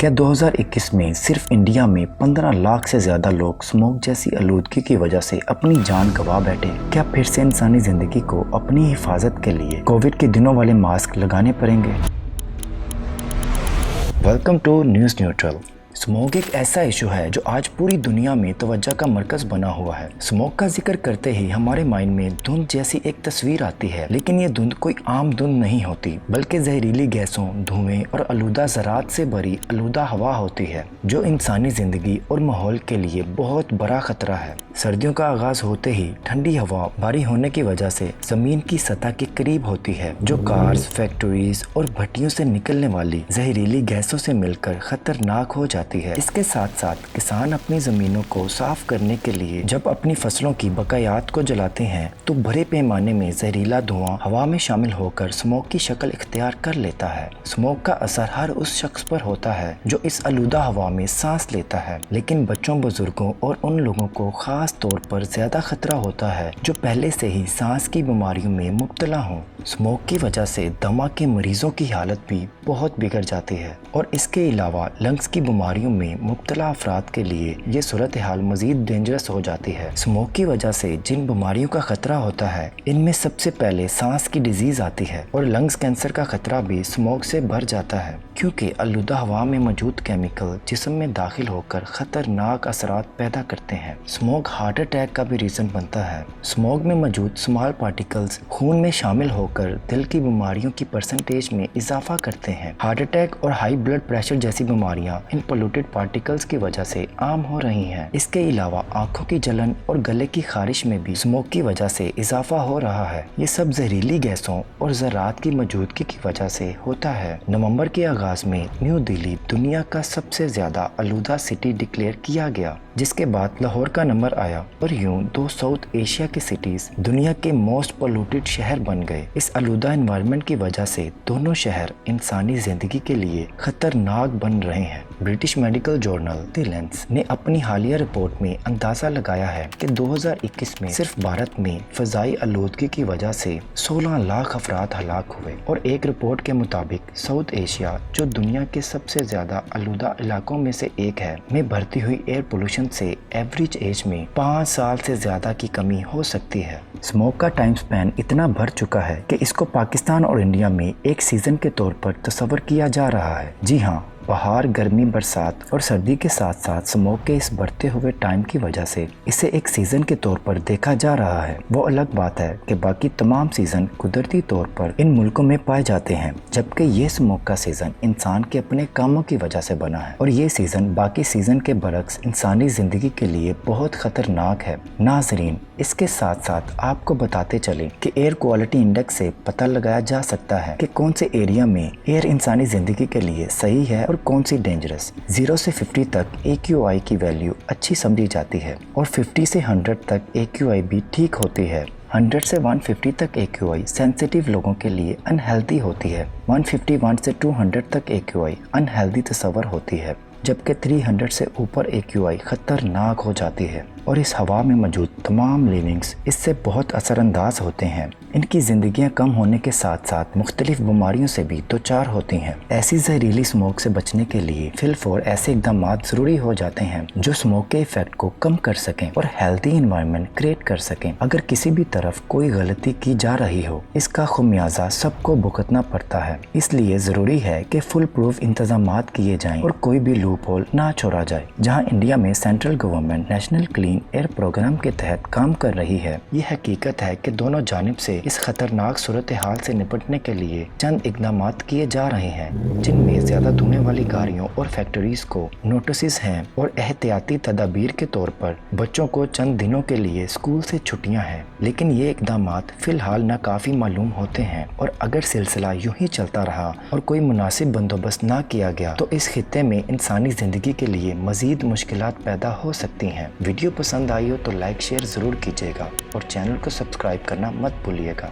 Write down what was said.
کیا 2021 میں صرف انڈیا میں 15 لاکھ سے زیادہ لوگ اسموک جیسی آلودگی کی وجہ سے اپنی جان گنوا بیٹھے؟ کیا پھر سے انسانی زندگی کو اپنی حفاظت کے لیے کووڈ کے دنوں والے ماسک لگانے پڑیں گے؟ Welcome to news neutral. Smoke ایک ایسا ایشو ہے جو آج پوری دنیا میں توجہ کا مرکز بنا ہوا ہے۔ اسموک کا ذکر کرتے ہی ہمارے مائنڈ میں دھند جیسی ایک تصویر آتی ہے، لیکن یہ دھند کوئی عام دھند نہیں ہوتی، بلکہ زہریلی گیسوں، دھوئیں اور آلودہ ذرات سے بھری آلودہ ہوا ہوتی ہے، جو انسانی زندگی اور ماحول کے لیے بہت بڑا خطرہ ہے۔ سردیوں کا آغاز ہوتے ہی ٹھنڈی ہوا بھاری ہونے کی وجہ سے زمین کی سطح کے قریب ہوتی ہے، جو کارز، فیکٹریز اور بھٹیوں سے نکلنے والی زہریلی گیسوں سے مل کر خطرناک ہو جاتی ہے۔ اس کے ساتھ ساتھ کسان اپنی زمینوں کو صاف کرنے کے لیے جب اپنی فصلوں کی بقایات کو جلاتے ہیں تو بڑے پیمانے میں زہریلا دھواں ہوا میں شامل ہو کر اسموک کی شکل اختیار کر لیتا ہے۔ اسموک کا اثر ہر اس شخص پر ہوتا ہے جو اس آلودہ ہوا میں سانس لیتا ہے، لیکن بچوں، بزرگوں اور ان لوگوں کو خاص طور پر زیادہ خطرہ ہوتا ہے جو پہلے سے ہی سانس کی بیماریوں میں مبتلا ہوں۔ اسموک کی وجہ سے دمہ کے مریضوں کی حالت بھی بہت بگڑ جاتی ہے، اور اس کے علاوہ لنگز کی بیماریوں میں مبتلا افراد کے لیے یہ صورتحال مزید ڈینجرس ہو جاتی ہے۔ اسموک کی وجہ سے جن بیماریوں کا خطرہ ہوتا ہے، ان میں سب سے پہلے سانس کی ڈیزیز آتی ہے، اور لنگز کینسر کا خطرہ بھی اسموک سے بڑھ جاتا ہے، کیونکہ آلودہ ہوا میں موجود کیمیکل جسم میں داخل ہو کر خطرناک اثرات پیدا کرتے ہیں۔ اسموک ہارٹ اٹیک کا بھی ریزن بنتا ہے۔ اسموک میں موجود اسمال پارٹیکلز خون میں شامل ہو کر دل کی بیماریوں کی پرسنٹیج میں اضافہ کرتے ہیں۔ ہارٹ اٹیک اور ہائی بلڈ پریشر جیسی بیماریاں ان پولوٹڈ پارٹیکلز کی وجہ سے عام ہو رہی ہیں۔ اس کے علاوہ آنکھوں کی جلن اور گلے کی خارش میں بھی اسموک کی وجہ سے اضافہ ہو رہا ہے۔ یہ سب زہریلی گیسوں اور ذرات کی موجودگی کی وجہ سے ہوتا ہے۔ نومبر کے آغاز میں نیو دہلی دنیا کا سب سے زیادہ آلودہ سٹی ڈکلیئر کیا گیا، جس کے بعد لاہور کا نمبر آیا، اور یوں دو ساؤتھ ایشیا کے سٹیز دنیا کے موسٹ پولوٹڈ شہر بن گئے۔ اس آلودہ انوائرمنٹ کی وجہ سے دونوں شہر انسانی زندگی کے لیے خطرناک بن رہے ہیں۔ برٹش میڈیکل جورنل دی لینس نے اپنی حالیہ رپورٹ میں اندازہ لگایا ہے کہ 2021 میں صرف بھارت میں فضائی آلودگی کی وجہ سے 16 لاکھ افراد ہلاک ہوئے، اور ایک رپورٹ کے مطابق ساؤتھ ایشیا، جو دنیا کے سب سے زیادہ آلودہ علاقوں میں سے ایک ہے، میں بڑھتی ہوئی ایئر پولوشن سے ایوریج ایج میں 5 سال سے زیادہ کی کمی ہو سکتی ہے۔ اسموک کا ٹائم سپین اتنا بڑھ چکا ہے کہ اس کو پاکستان اور انڈیا میں ایک سیزن کے طور پر تصور کیا جا رہا ہے۔ جی ہاں، بہار، گرمی، برسات اور سردی کے ساتھ ساتھ اسموک کے اس بڑھتے ہوئے ٹائم کی وجہ سے اسے ایک سیزن کے طور پر دیکھا جا رہا ہے۔ وہ الگ بات ہے کہ باقی تمام سیزن قدرتی طور پر ان ملکوں میں پائے جاتے ہیں، جبکہ یہ اسموک کا سیزن انسان کے اپنے کاموں کی وجہ سے بنا ہے، اور یہ سیزن باقی سیزن کے برعکس انسانی زندگی کے لیے بہت خطرناک ہے۔ ناظرین، اس کے ساتھ ساتھ آپ کو بتاتے چلیں کہ ایئر کوالٹی انڈیکس سے پتہ لگایا جا سکتا ہے کہ کون سے ایریا میں ایئر انسانی زندگی کے لیے صحیح ہے اور کون سی ڈینجرس۔ 0 سے 50 تک AQI کی ویلیو اچھی سمجھی جاتی ہے، اور 50 سے 100 تک AQI بھی ٹھیک ہوتی ہے۔ 100 سے 150 تک AQI سینسیٹیو لوگوں کے لیے انہیلدی ہوتی ہے۔ 151 سے 200 تک AQI انہیلدی تصور ہوتی ہے، جبکہ 300 سے اوپر AQI خطرناک ہو جاتی ہے، اور اس ہوا میں موجود تمام لیونگز اس سے بہت اثر انداز ہوتے ہیں۔ ان کی زندگیاں کم ہونے کے ساتھ ساتھ مختلف بیماریوں سے بھی دوچار ہوتی ہیں۔ ایسی زہریلی اسموک سے بچنے کے لیے فی الفور ایسے اقدامات ضروری ہو جاتے ہیں جو اسموک کے ایفیکٹ کو کم کر سکیں اور ہیلتھی انوائرمنٹ کریٹ کر سکیں۔ اگر کسی بھی طرف کوئی غلطی کی جا رہی ہو، اس کا خمیازہ سب کو بھگتنا پڑتا ہے۔ اس لیے ضروری ہے کہ فل پروف انتظامات کیے جائیں اور کوئی بھی لوپ ہول نہ چھوڑا جائے۔ جہاں انڈیا میں central government national clean air programme کے تحت کام کر رہی ہے، یہ حقیقت ہے کہ دونوں جانب سے اس خطرناک صورتحال سے نپٹنے کے لیے چند اقدامات کیے جا رہے ہیں، جن میں زیادہ دھونے والی گاڑیوں اور فیکٹریز کو نوٹسز ہیں، اور احتیاطی تدابیر کے طور پر بچوں کو چند دنوں کے لیے اسکول سے چھٹیاں ہیں۔ لیکن یہ اقدامات فی الحال ناکافی معلوم ہوتے ہیں، اور اگر سلسلہ یوں ہی چلتا رہا اور کوئی مناسب بندوبست نہ کیا گیا تو اس خطے میں انسانی زندگی کے لیے مزید مشکلات پیدا ہو سکتی ہیں۔ ویڈیو پسند آئی ہو تو لائک شیئر ضرور کیجیے گا، اور چینل کو سبسکرائب کرنا مت بھولیے گا۔